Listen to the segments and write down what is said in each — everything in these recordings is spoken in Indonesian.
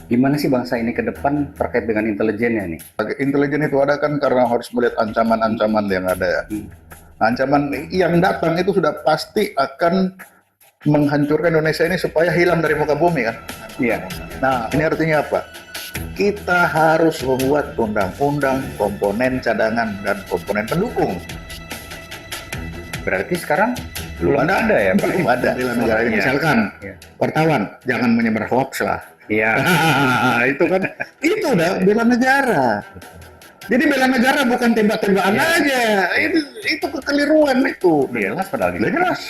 Gimana sih bangsa ini ke depan terkait dengan intelijennya nih? Intelijen itu ada kan karena harus melihat ancaman-ancaman yang ada ya. Ancaman yang datang itu sudah pasti akan menghancurkan Indonesia ini supaya hilang dari muka bumi kan. Iya. Nah, ini artinya apa? Kita harus membuat undang-undang komponen cadangan dan komponen pendukung. Berarti sekarang Belum ada ya, Pak? Belum ada di negara ini. Iya. Misalkan Iya. wartawan jangan menyebar hoax lah. Iya. Itu kan, itu udah bela negara. Jadi bela negara bukan tembak-tembakan aja. Itu kekeliruan itu. Jelas padahal gitu. Udah jelas.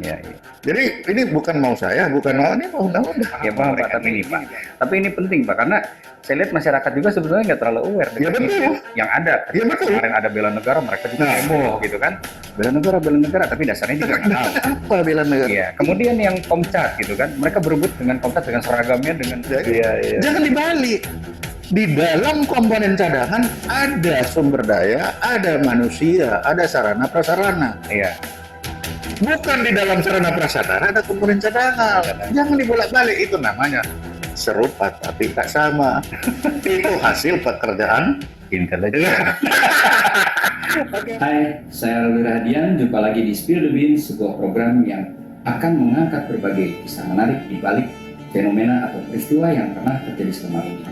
Iya, iya. Jadi ini bukan mau saya, bukan mau ini mau undang-undang. Ya Pak, tapi ini Pak. Tapi ini penting Pak, karena saya lihat masyarakat juga sebenarnya nggak terlalu aware dengan betul. isu yang ada. Ya, betul. Kemarin ada bela negara, mereka juga heboh gitu kan. Bela negara, tapi dasarnya juga nggak tahu. Apa bela negara? Iya. Kemudian yang Komcat gitu kan, mereka berebut dengan Komcat dengan seragamnya dengan. Jangan dibalik. Di dalam komponen cadangan ada sumber daya, ada manusia, ada sarana prasarana. Iya. Bukan di dalam sarana prasarana ada komponen cadangan. Jangan dibolak-balik, itu namanya serupa tapi tak sama. Itu hasil pekerjaan Intelijen. Hai, saya Rudi Rahadian. Jumpa lagi di Spill the Beans, sebuah program yang akan mengangkat berbagai kisah menarik di balik fenomena atau peristiwa yang pernah terjadi selama ini.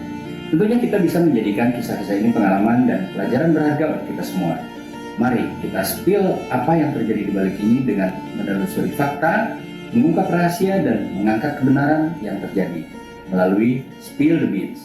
Tentunya kita bisa menjadikan kisah-kisah ini pengalaman dan pelajaran berharga untuk kita semua. Mari kita spill apa yang terjadi di balik ini dengan menelusuri fakta, mengungkap rahasia, dan mengangkat kebenaran yang terjadi melalui Spill the Beans.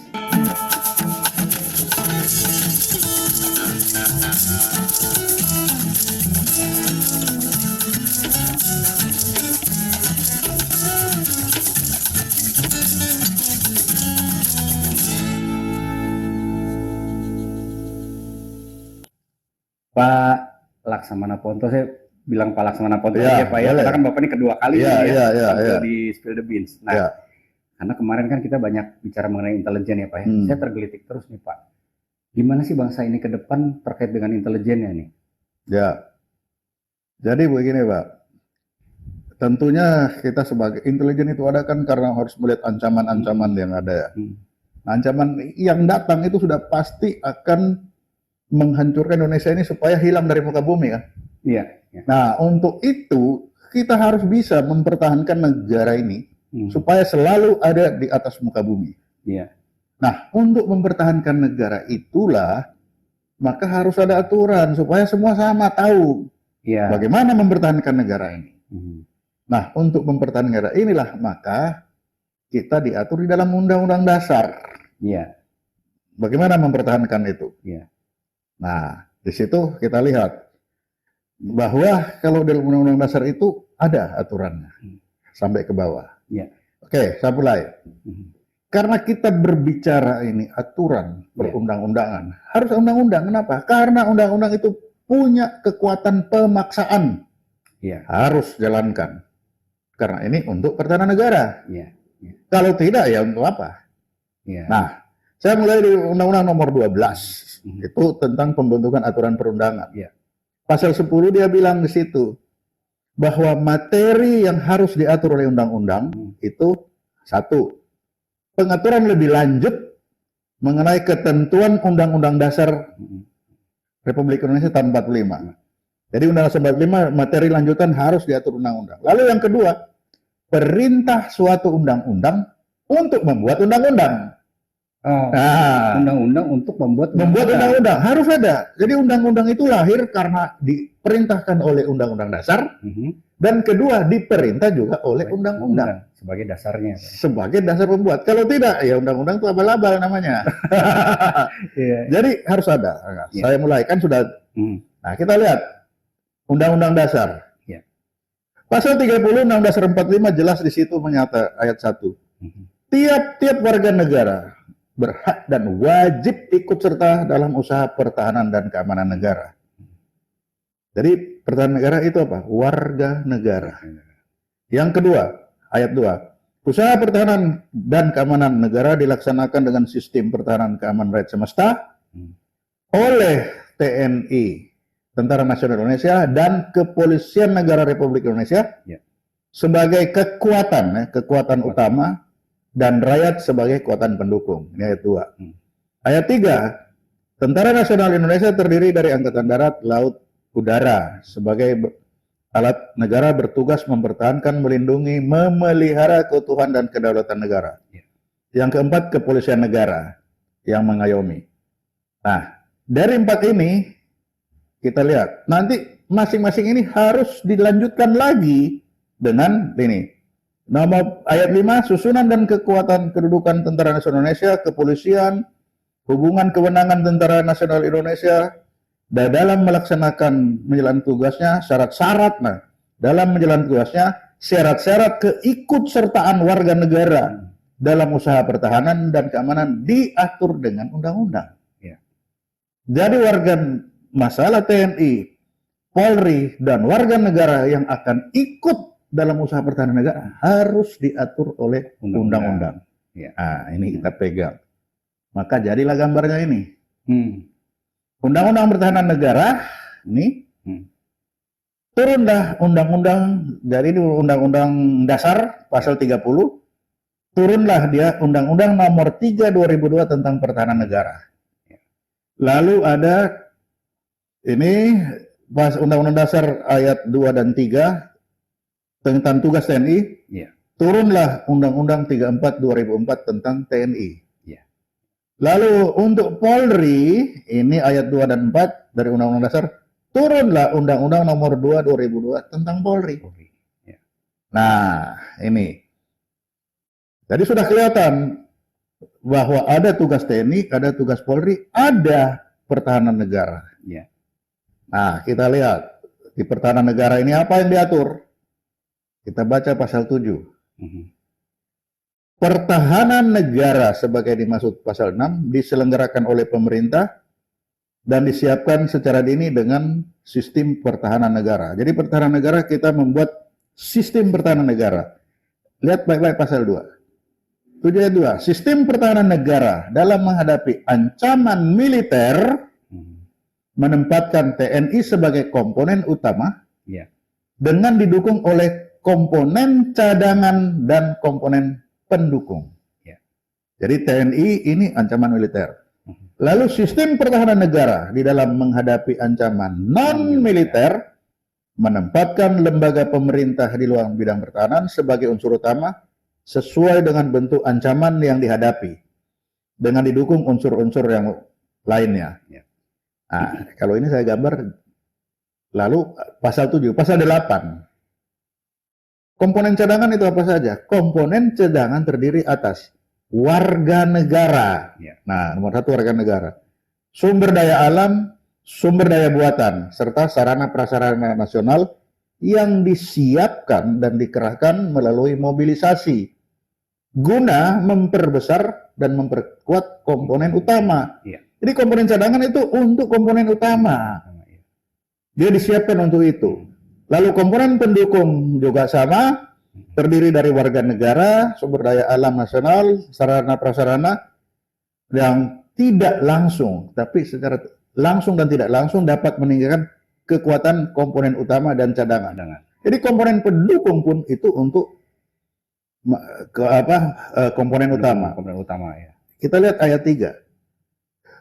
Pak Laksamana Ponto, saya bilang Pak Laksamana Ponto Ya, aja Pak ya, boleh. karena kan Bapak ini kedua kali Ya, nih ya. di Spill the Beans. Nah, Ya. karena kemarin kan kita banyak bicara mengenai intelijen ya Pak ya. Saya tergelitik terus nih Pak. Gimana sih bangsa ini ke depan terkait dengan intelijennya nih? Ya. Jadi begini Pak. Tentunya kita sebagai intelijen itu ada kan karena harus melihat ancaman-ancaman yang ada ya. Ancaman yang datang itu sudah pasti akan menghancurkan Indonesia ini supaya hilang dari muka bumi kan. Iya. Ya. Nah, untuk itu kita harus bisa mempertahankan negara ini supaya selalu ada di atas muka bumi. Iya. Nah, untuk mempertahankan negara itulah maka harus ada aturan supaya semua sama tahu bagaimana mempertahankan negara ini. Nah, untuk mempertahankan negara inilah maka kita diatur di dalam Undang-Undang Dasar. Iya. Bagaimana mempertahankan itu? Iya. Nah, di situ kita lihat bahwa kalau dalam Undang-Undang Dasar itu ada aturannya sampai ke bawah. Iya. Oke, saya mulai. Karena kita berbicara ini aturan perundang-undangan, harus undang-undang. Kenapa? Karena undang-undang itu punya kekuatan pemaksaan. Iya. Harus jalankan. Karena ini untuk pertahanan negara. Iya. Kalau tidak ya untuk apa? Iya. Nah, saya mulai di Undang-Undang Nomor 12. Itu tentang pembentukan aturan perundangan. Iya. Pasal 10 dia bilang di situ bahwa materi yang harus diatur oleh undang-undang itu satu, pengaturan lebih lanjut mengenai ketentuan Undang-Undang Dasar Republik Indonesia tahun 45. Jadi Undang-Undang 45 materi lanjutan harus diatur undang-undang. Lalu yang kedua, perintah suatu undang-undang untuk membuat undang-undang. Nah, undang-undang untuk membuat undang-undang harus ada. Jadi undang-undang itu lahir karena diperintahkan oleh Undang-Undang Dasar, dan kedua diperintah juga oleh undang-undang sebagai dasarnya. Sebagai dasar pembuat. Kalau tidak, ya undang-undang itu abal-abal namanya. Jadi harus ada. Nah, saya mulai kan sudah. Nah, kita lihat Undang-Undang Dasar. Pasal 30 Undang-Undang Dasar 45 jelas di situ menyata ayat 1. Tiap-tiap warga negara berhak dan wajib ikut serta dalam usaha pertahanan dan keamanan negara. Jadi pertahanan negara itu apa? Warga negara. Yang kedua, ayat 2. Usaha pertahanan dan keamanan negara dilaksanakan dengan sistem pertahanan keamanan rakyat semesta oleh TNI, Tentara Nasional Indonesia, dan Kepolisian Negara Republik Indonesia sebagai kekuatan utama dan rakyat sebagai kekuatan pendukung. Ini ayat 2. Ayat 3, Tentara Nasional Indonesia terdiri dari Angkatan Darat, Laut, Udara sebagai alat negara bertugas mempertahankan, melindungi, memelihara keutuhan dan kedaulatan negara. Yang keempat, kepolisian negara yang mengayomi. Nah, dari 4 ini kita lihat nanti masing-masing ini harus dilanjutkan lagi dengan ini. Nomor ayat 5, susunan dan kekuatan kedudukan Tentara Nasional Indonesia, kepolisian, hubungan kewenangan Tentara Nasional Indonesia dan dalam melaksanakan menjalankan tugasnya, syarat-syarat dalam menjalankan tugasnya, syarat-syarat keikutsertaan warga negara dalam usaha pertahanan dan keamanan diatur dengan undang-undang. Jadi masalah TNI, Polri dan warga negara yang akan ikut dalam usaha pertahanan negara harus diatur oleh undang-undang. Nah, ini kita pegang. Maka jadilah gambarnya ini. Undang-undang pertahanan negara ini turunlah undang-undang dari undang-undang dasar pasal 30, turunlah dia undang-undang nomor 3 2002 tentang pertahanan negara. Lalu ada ini pas undang-undang dasar ayat 2 dan 3 tentang tugas TNI. Turunlah undang-undang 34 2004 tentang TNI. Lalu untuk Polri, ini ayat 2 dan 4 dari Undang-Undang Dasar, turunlah Undang-Undang nomor 2 2002 tentang Polri. Nah, ini. Jadi sudah kelihatan bahwa ada tugas TNI, ada tugas Polri, ada pertahanan negara. Nah, kita lihat di pertahanan negara ini apa yang diatur. Kita baca pasal 7. Pertahanan negara sebagai dimaksud pasal 6 diselenggarakan oleh pemerintah dan disiapkan secara dini dengan sistem pertahanan negara. Jadi pertahanan negara kita membuat sistem pertahanan negara. Lihat baik-baik pasal 2. 7 ayat 2. Sistem pertahanan negara dalam menghadapi ancaman militer menempatkan TNI sebagai komponen utama dengan didukung oleh komponen cadangan dan komponen pendukung. Jadi TNI ini ancaman militer. Lalu sistem pertahanan negara di dalam menghadapi ancaman non-militer menempatkan lembaga pemerintah di luar bidang pertahanan sebagai unsur utama sesuai dengan bentuk ancaman yang dihadapi dengan didukung unsur-unsur yang lainnya. Nah, kalau ini saya gambar. Lalu pasal 7, pasal 8. Komponen cadangan itu apa saja? Komponen cadangan terdiri atas warga negara. Nah, nomor 1 warga negara. Sumber daya alam, sumber daya buatan, serta sarana prasarana nasional yang disiapkan dan dikerahkan melalui mobilisasi guna memperbesar dan memperkuat komponen utama. Jadi komponen cadangan itu untuk komponen utama. Dia disiapkan untuk itu. Lalu komponen pendukung juga sama, terdiri dari warga negara, sumber daya alam nasional, sarana prasarana yang tidak langsung, tapi secara langsung dan tidak langsung dapat meningkatkan kekuatan komponen utama dan cadangan. Jadi komponen pendukung pun itu untuk komponen utama. Kita lihat ayat 3.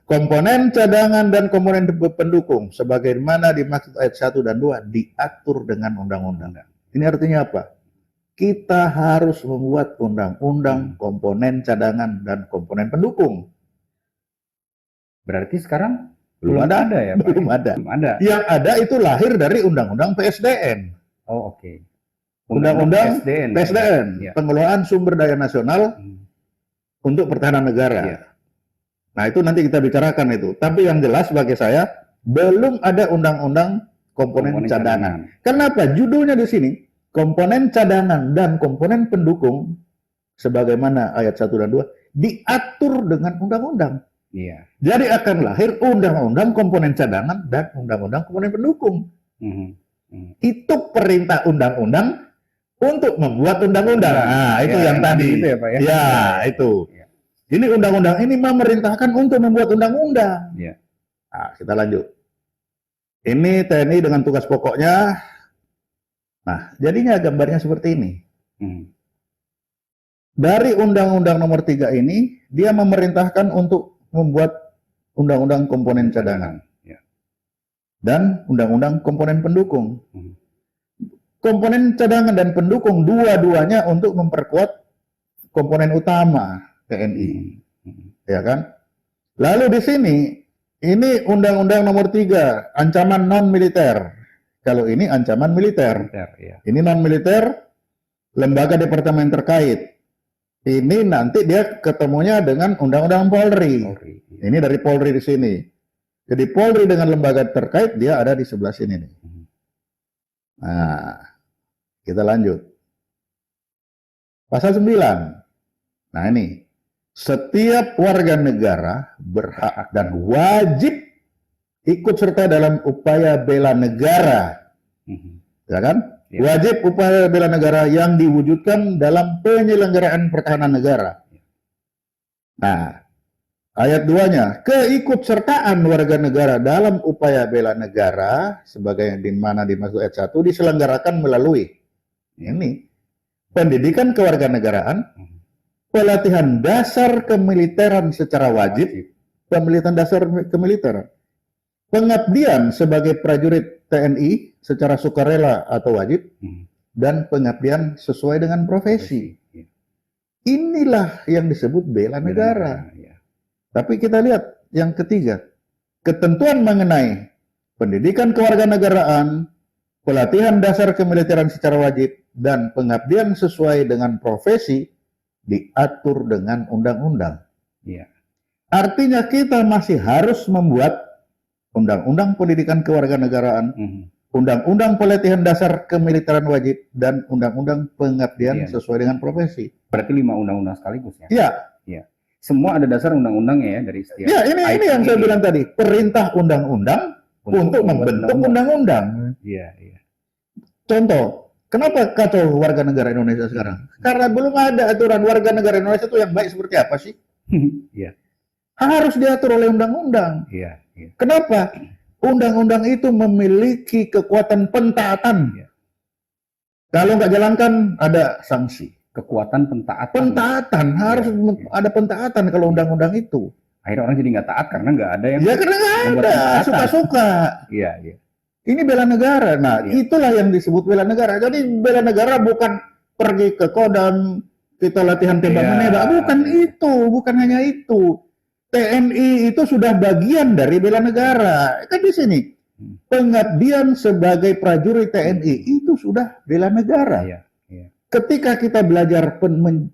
Komponen cadangan dan komponen pendukung sebagaimana dimaksud ayat 1 dan 2 diatur dengan undang-undang. Ini artinya apa? Kita harus membuat undang-undang komponen cadangan dan komponen pendukung. Berarti sekarang belum ada ya, Pak? Belum ada. Yang ada itu lahir dari undang-undang PSDN. Undang-undang PSDN, pengelolaan sumber daya nasional untuk pertahanan negara. Nah, itu nanti kita bicarakan itu. Tapi yang jelas bagi saya, belum ada undang-undang komponen cadangan. Kenapa? Judulnya di sini, komponen cadangan dan komponen pendukung, sebagaimana ayat 1 dan 2, diatur dengan undang-undang. Jadi akan lahir undang-undang komponen cadangan dan undang-undang komponen pendukung. Itu perintah undang-undang untuk membuat undang-undang. Nah, itu yang tadi. Itu ya, Pak, ya? Ya, itu. Ini undang-undang ini memerintahkan untuk membuat undang-undang. Nah, kita lanjut. Ini TNI dengan tugas pokoknya. Nah, jadinya gambarnya seperti ini. dari Undang-Undang Nomor 3 ini, dia memerintahkan untuk membuat Undang-Undang Komponen Cadangan dan Undang-Undang Komponen Pendukung. Komponen cadangan dan pendukung dua-duanya untuk memperkuat komponen utama TNI, ya kan? Lalu di sini ini Undang-Undang Nomor 3, ancaman non militer. Kalau ini ancaman militer, ini non militer, lembaga departemen terkait. Ini nanti dia ketemunya dengan Undang-Undang Polri. Ini dari Polri di sini. Jadi Polri dengan lembaga terkait dia ada di sebelah sini nih. Nah, kita lanjut. Pasal 9. Nah ini, setiap warga negara berhak dan wajib ikut serta dalam upaya bela negara. Ya kan? Wajib upaya bela negara yang diwujudkan dalam penyelenggaraan pertahanan negara. Nah, ayat 2-nya, keikutsertaan warga negara dalam upaya bela negara sebagai di mana dimaksud ayat 1 diselenggarakan melalui ini pendidikan kewarganegaraan, pelatihan dasar kemiliteran secara wajib, pemilihan dasar kemiliteran, pengabdian sebagai prajurit TNI secara sukarela atau wajib, dan pengabdian sesuai dengan profesi. Inilah yang disebut bela negara. Tapi kita lihat yang ketiga, ketentuan mengenai pendidikan kewarganegaraan, pelatihan dasar kemiliteran secara wajib, dan pengabdian sesuai dengan profesi diatur dengan undang-undang. Artinya kita masih harus membuat undang-undang pendidikan kewarganegaraan, undang-undang pelatihan dasar kemiliteran wajib, dan undang-undang pengabdian sesuai dengan profesi. Berarti 5 undang-undang sekaligus ya? Iya. Semua ada dasar undang-undangnya ya dari setiap. Ya, ini yang saya bilang tadi, perintah undang-undang untuk membentuk undang-undang. Contoh, kenapa kacau warga negara Indonesia sekarang? Karena belum ada aturan warga negara Indonesia itu yang baik seperti apa sih? Harus diatur oleh undang-undang. Kenapa? Undang-undang itu memiliki kekuatan pentaatan. Kalau nggak jalankan, ada sanksi. Kekuatan pentaatan. Pentaatan, harus ada pentaatan kalau undang-undang itu. Akhirnya orang jadi nggak taat karena nggak ada yang. Ya karena nggak ada, suka-suka. Ini bela negara. Nah, itulah yang disebut bela negara. Jadi bela negara bukan pergi ke Kodam, kita latihan tembak menembak. Bukan itu, bukan hanya itu. TNI itu sudah bagian dari bela negara. Kan di sini pengabdian sebagai prajurit TNI itu sudah bela negara. Ketika kita belajar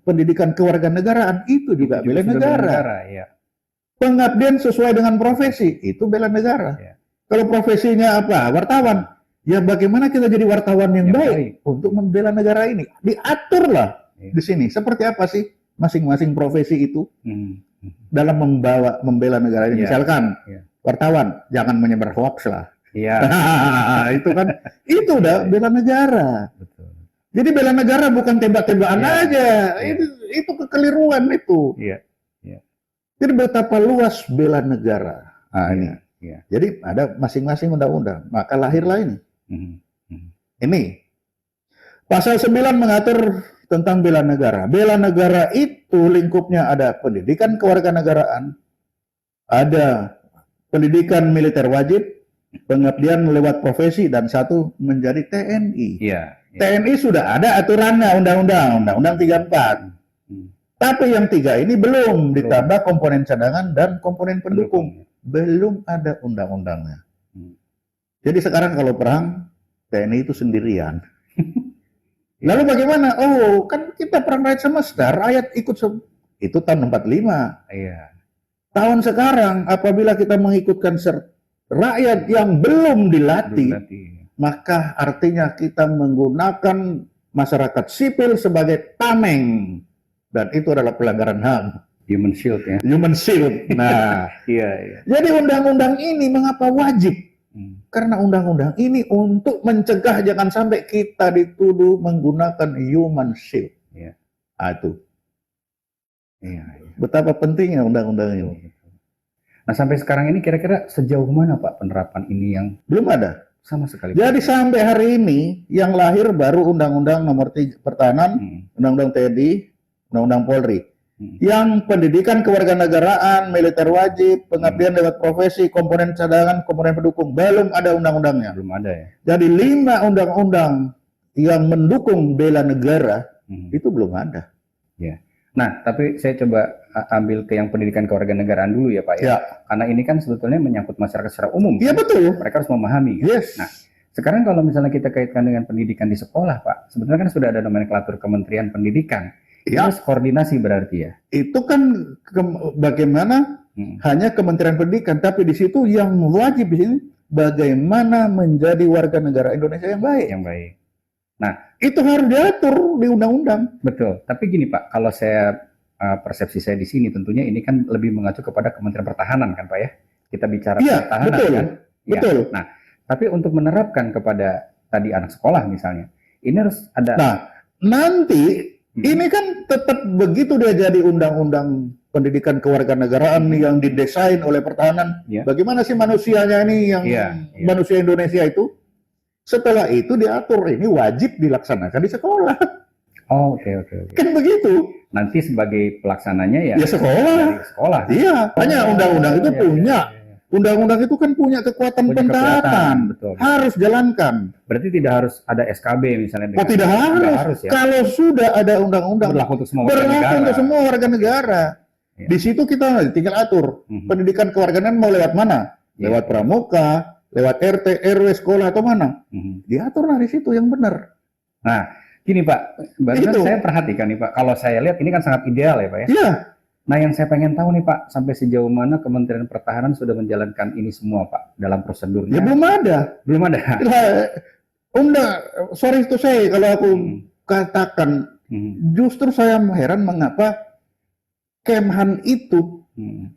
pendidikan kewarganegaraan itu juga bela negara. Pengabdian sesuai dengan profesi itu bela negara. Kalau profesinya apa? Wartawan. Ya bagaimana kita jadi wartawan yang baik untuk membela negara ini? Diaturlah di sini. Seperti apa sih masing-masing profesi itu? Dalam membela negara ini, misalkan wartawan jangan menyebar hoax lah. Itu kan, itu udah bela negara. Jadi bela negara bukan tembak-tembakan aja. Itu kekeliruan itu. Jadi betapa luas bela negara. Nah, ini. Jadi ada masing-masing undang-undang. Maka lahirlah ini. Ini pasal 9 mengatur tentang bela negara. Bela negara itu lingkupnya ada pendidikan kewarganegaraan, ada pendidikan militer wajib, pengabdian lewat profesi, dan satu menjadi TNI. TNI sudah ada aturannya, undang-undang 34. Tapi yang 3 ini belum, ditambah komponen cadangan dan komponen pendukung. Belum ada undang-undangnya. Jadi sekarang kalau perang, TNI itu sendirian. Lalu bagaimana? Oh, kan kita perang rakyat semesta, rakyat ikut itu tahun 45. Tahun sekarang apabila kita mengikutkan rakyat yang belum dilatih, maka artinya kita menggunakan masyarakat sipil sebagai tameng, dan itu adalah pelanggaran HAM. Human shield ya. Human shield. Nah, jadi undang-undang ini mengapa wajib? Karena undang-undang ini untuk mencegah jangan sampai kita dituduh menggunakan human shield. Itu. Betapa pentingnya undang-undang ini. Nah, sampai sekarang ini kira-kira sejauh mana Pak penerapan ini yang belum ada sama sekali? Jadi sampai hari ini yang lahir baru Undang-Undang Nomor 3 Pertahanan, Undang-Undang TNI, Undang-Undang Polri. Yang pendidikan kewarganegaraan, militer wajib, pengabdian lewat profesi, komponen cadangan, komponen pendukung, belum ada undang-undangnya. Belum ada ya. Jadi 5 undang-undang yang mendukung bela negara itu belum ada. Ya. Nah, tapi saya coba ambil ke yang pendidikan kewarganegaraan dulu ya Pak ya. Ya. Karena ini kan sebetulnya menyangkut masyarakat secara umum. Iya betul. Mereka harus memahami. Kan? Yes. Nah, sekarang kalau misalnya kita kaitkan dengan pendidikan di sekolah Pak, sebetulnya kan sudah ada nomenklatur Kementerian Pendidikan. Ya. Harus koordinasi berarti ya. Itu kan bagaimana hanya Kementerian Pendidikan, tapi di situ yang wajib di sini bagaimana menjadi warga negara Indonesia yang baik. Yang baik. Nah, itu harus diatur di undang-undang. betul. Tapi gini Pak, kalau saya persepsi saya di sini tentunya ini kan lebih mengacu kepada Kementerian Pertahanan kan Pak ya. Kita bicara Iya, pertahanan betul. kan. Ya. Betul. Nah, tapi untuk menerapkan kepada tadi anak sekolah misalnya, ini harus ada. Nah, nanti ini kan tetap begitu dia jadi undang-undang pendidikan kewarganegaraan yang didesain oleh pertahanan. Ya. Bagaimana sih manusianya ini yang manusia Indonesia itu? Setelah itu diatur ini wajib dilaksanakan di sekolah. Oh, oke. Kan begitu. Nanti sebagai pelaksananya ya, Ya sekolah. dari sekolah. Iya, hanya undang-undang itu Iya, punya. iya. Undang-undang itu kan punya kekuatan Punya pentaatan. kekuatan, betul. Harus jalankan. Berarti tidak harus ada SKB misalnya. Oh, tidak harus. ya. Kalau sudah ada undang-undang Berlaku untuk semua warga berlaku negara. untuk semua warga negara. Iya. Di situ kita tinggal atur pendidikan kewarganegaraan mau lewat mana? Iya. Lewat pramuka, lewat RT, RW, sekolah atau mana? Diaturlah di situ yang benar. Nah, gini Pak, barusan Itu. saya perhatikan nih Pak, kalau saya lihat ini kan sangat ideal ya Pak ya. Iya. Nah, yang saya pengen tahu nih Pak, sampai sejauh mana Kementerian Pertahanan sudah menjalankan ini semua Pak dalam prosedurnya? Ya belum ada. Belum ada. Sorry to say kalau aku katakan, justru saya heran mengapa Kemhan itu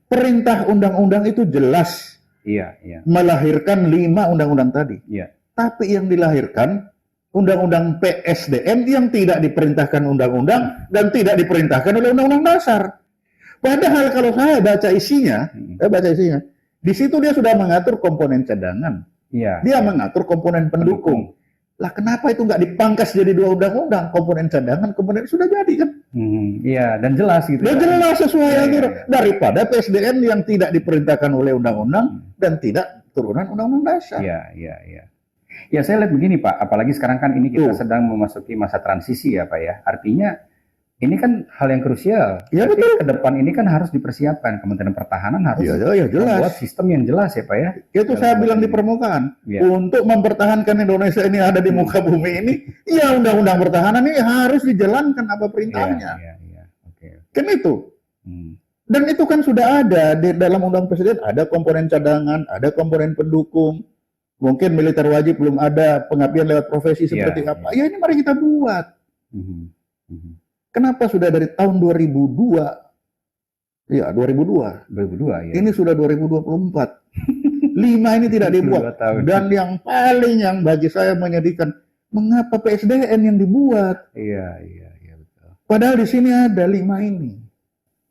perintah undang-undang itu jelas Iya. melahirkan 5 undang-undang tadi. Iya. Tapi yang dilahirkan undang-undang PSDM yang tidak diperintahkan undang-undang dan tidak diperintahkan oleh undang-undang dasar. Padahal kalau saya baca isinya, di situ dia sudah mengatur komponen cadangan. Iya. Dia mengatur komponen pendukung. Lah kenapa itu nggak dipangkas jadi 2 undang-undang? Komponen cadangan, komponen sudah jadi kan? Iya, dan jelas gitu. Dan ya. jelas sesuai Iya, aturan. iya. Daripada PSDM yang tidak diperintahkan oleh undang-undang dan tidak turunan undang-undang dasar. Iya. Ya, saya lihat begini Pak, apalagi sekarang kan ini kita Tuh. sedang memasuki masa transisi ya Pak ya. Artinya ini kan hal yang krusial. Ya, Berarti betul. ke depan ini kan harus dipersiapkan. Kementerian Pertahanan harus Iya, jelas. membuat sistem yang jelas ya Pak ya. Itu saya bilang di permukaan. Iya. Untuk mempertahankan Indonesia ini ada di muka bumi ini, ya undang-undang pertahanan ini harus dijalankan apa perintahnya. Iya. Oke. Kan itu. Hmm. Dan itu kan sudah ada di dalam undang presiden, ada komponen cadangan, ada komponen pendukung. Mungkin militer wajib belum ada, pengabdian lewat profesi seperti Iya, apa. Ya ini mari kita buat. Kenapa sudah dari tahun 2002? Ya, 2002. 2002 ya. Ini sudah 2024. 5 ini tidak 22 dibuat. tahun. Dan yang bagi saya menyedihkan, mengapa PSDN yang dibuat? Iya, betul. Padahal di sini ada 5 ini.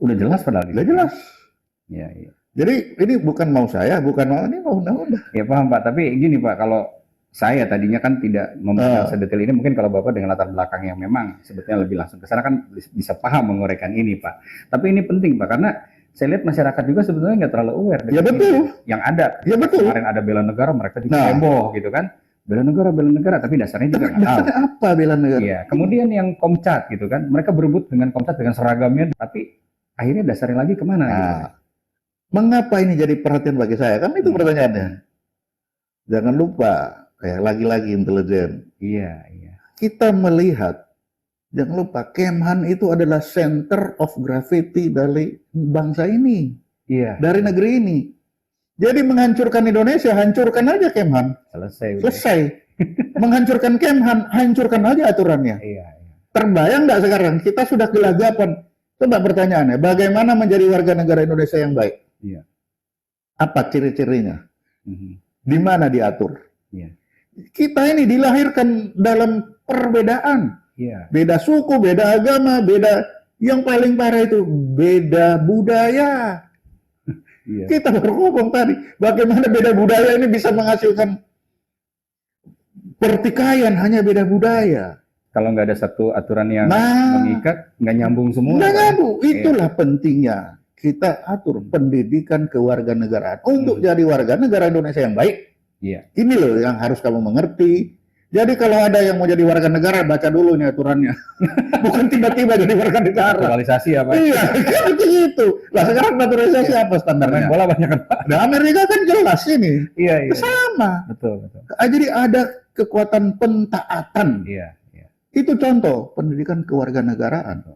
Udah jelas padahal. Sudah jelas. Iya. Jadi ini bukan mau saya, ini mau undang-undang. Ya paham Pak, tapi gini Pak, kalau saya tadinya kan tidak memahami sedetail ini, mungkin kalau Bapak dengan latar belakang yang memang sebetulnya lebih langsung ke sana kan bisa paham menguraikan ini Pak. Tapi ini penting Pak, karena saya lihat masyarakat juga sebetulnya nggak terlalu aware Ya betul. yang ada. Ya betul. Kemarin ada bela negara, mereka juga heboh gitu kan. Bela negara, tapi dasarnya juga nggak tahu. Dasarnya apa bela negara? Iya. Kemudian yang Komcat gitu kan, mereka berebut dengan Komcat dengan seragamnya, tapi akhirnya dasarnya lagi kemana? Gitu. Mengapa ini jadi perhatian bagi saya? Kan itu pertanyaannya. Jangan lupa, lagi-lagi intelijen. Iya. Kita melihat, jangan lupa, Kemhan itu adalah center of gravity dari bangsa ini. Iya. Dari negeri ini. Jadi menghancurkan Indonesia, hancurkan aja Kemhan. Selesai. Menghancurkan Kemhan, hancurkan aja aturannya. Iya. Terbayang nggak sekarang? Kita sudah gelagapan. Coba pertanyaannya, bagaimana menjadi warga negara Indonesia yang baik? Iya. Apa ciri-cirinya? Di mana diatur? Iya. Kita ini dilahirkan dalam perbedaan. Iya. Beda suku, beda agama, beda. Yang paling parah itu beda budaya. Iya. Kita baru ngomong tadi, bagaimana beda budaya ini bisa menghasilkan pertikaian hanya beda budaya. Kalau nggak ada satu aturan yang Nah, mengikat, nggak nyambung semua. nggak Pak. nyambung. Itulah pentingnya kita atur pendidikan kewarganegaraan untuk jadi warga negara Indonesia yang baik. Iya. Ini loh yang harus kamu mengerti. Jadi kalau ada yang mau jadi warga negara, baca dulu nih aturannya. Bukan tiba-tiba jadi warga negara. Naturalisasi ya Pak. Iya, kan itu gitu. Lah sekarang naturalisasi apa Main standarnya? bola banyak kan Pak. Nah, Amerika kan jelas ini. Iya, iya. Sama. Betul, betul. Jadi ada kekuatan pentaatan. Iya, iya. Itu contoh pendidikan kewarganegaraan.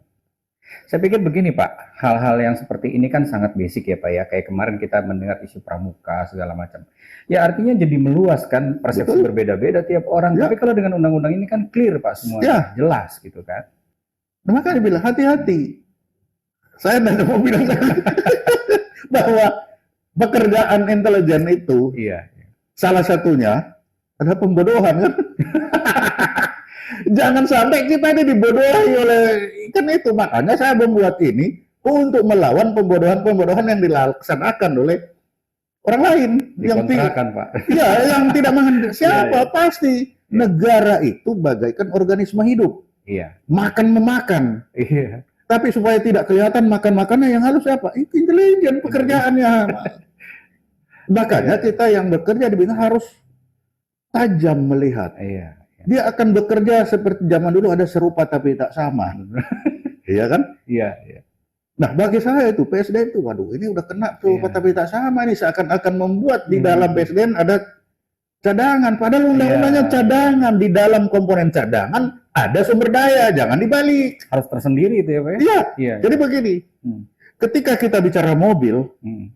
Saya pikir begini Pak, hal-hal yang seperti ini kan sangat basic ya Pak ya. Kayak kemarin kita mendengar isu pramuka segala macam. Ya artinya jadi meluas kan, persepsi Betul. berbeda-beda tiap orang. Ya. Tapi kalau dengan undang-undang ini kan clear Pak semuanya, Ya. jelas gitu kan. Nah, makanya bilang hati-hati. Saya tidak mau bilang bahwa pekerjaan intelijen itu Iya. salah satunya adalah pembodohan kan. Jangan sampai kita ini dibodohi oleh kan itu, makanya saya membuat ini untuk melawan pembodohan-pembodohan yang dilaksanakan oleh orang lain yang Dikontrakan Pak. ya, yang tidak mengenal siapa. Iya, iya. Pasti negara itu bagaikan organisme hidup, Iya. makan memakan. Iya. Tapi supaya tidak kelihatan makan-makannya yang halus siapa? Itu intelijen pekerjaannya. Makanya kita yang bekerja di bidang harus tajam melihat. Iya. Dia akan bekerja seperti zaman dulu ada serupa tapi tak sama. Iya kan? Iya, iya. Nah, bagi saya itu PSDN itu, waduh, ini udah kena serupa Iya. tapi tak sama. Ini seakan-akan membuat di dalam PSDN ada cadangan. Padahal undang-undangnya Iya. cadangan. Di dalam komponen cadangan ada sumber daya. Jangan dibalik. Harus tersendiri itu ya Pak ya? Iya. Iya. Jadi begini, ketika kita bicara mobil,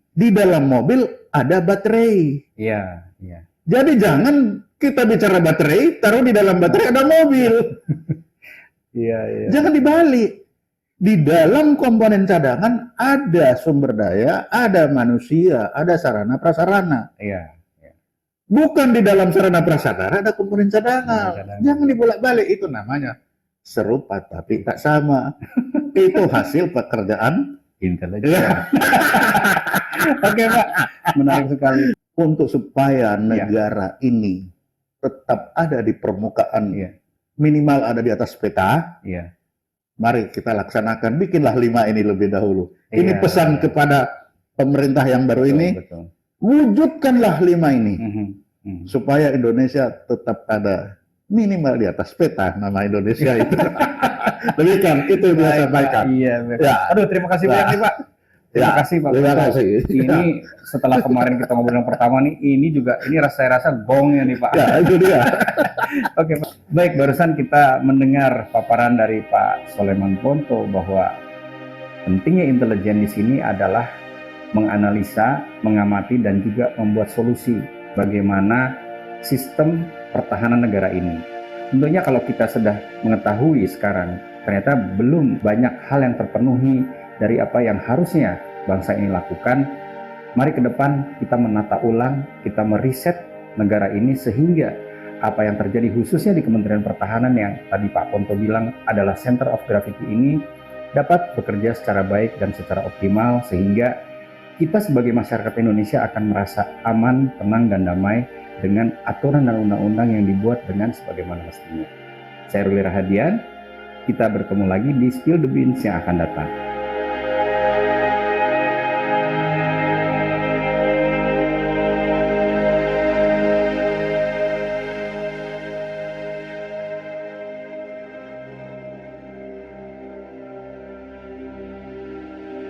di dalam mobil ada baterai. Iya, iya. Jadi jangan kita bicara baterai, taruh di dalam baterai ada mobil. Iya, iya. Jangan dibalik. Di dalam komponen cadangan ada sumber daya, ada manusia, ada sarana prasarana. Iya. Bukan di dalam sarana prasarana ada komponen cadangan. Cadangan. Jangan dibolak-balik, itu namanya serupa tapi tak sama. Itu hasil pekerjaan Intelijen. ya. Oke Pak, menarik sekali. Untuk supaya negara ini tetap ada di permukaan, Iya. minimal ada di atas peta. Iya. Mari kita laksanakan, bikinlah 5 ini lebih dahulu. Ini Iya, pesan iya. kepada pemerintah yang baru Betul, ini, betul. wujudkanlah 5 ini Mhm. supaya Indonesia tetap ada minimal di atas peta nama Indonesia itu. Demikian itu yang saya Baik, Pak. sampaikan. Iya, baik. Ya. Aduh, terima kasih Ya. banyak nih Pak. Terima Ya, kasih Pak. terima Betul. kasih. Ini setelah kemarin kita ngobrol yang pertama nih, ini juga ini saya rasa gongnya nih Pak. Ya, itu dia. Oke Pak. Baik, barusan kita mendengar paparan dari Pak Soleman Ponto bahwa pentingnya intelijen di sini adalah menganalisa, mengamati dan juga membuat solusi bagaimana sistem pertahanan negara ini. Tentunya kalau kita sudah mengetahui sekarang ternyata belum banyak hal yang terpenuhi dari apa yang harusnya bangsa ini lakukan. Mari ke depan kita menata ulang, kita meriset negara ini sehingga apa yang terjadi khususnya di Kementerian Pertahanan yang tadi Pak Ponto bilang adalah center of gravity ini dapat bekerja secara baik dan secara optimal sehingga kita sebagai masyarakat Indonesia akan merasa aman, tenang dan damai dengan aturan dan undang-undang yang dibuat dengan sebagaimana mestinya. Saya Ruli Rahadian, kita bertemu lagi di Spill the Beans yang akan datang.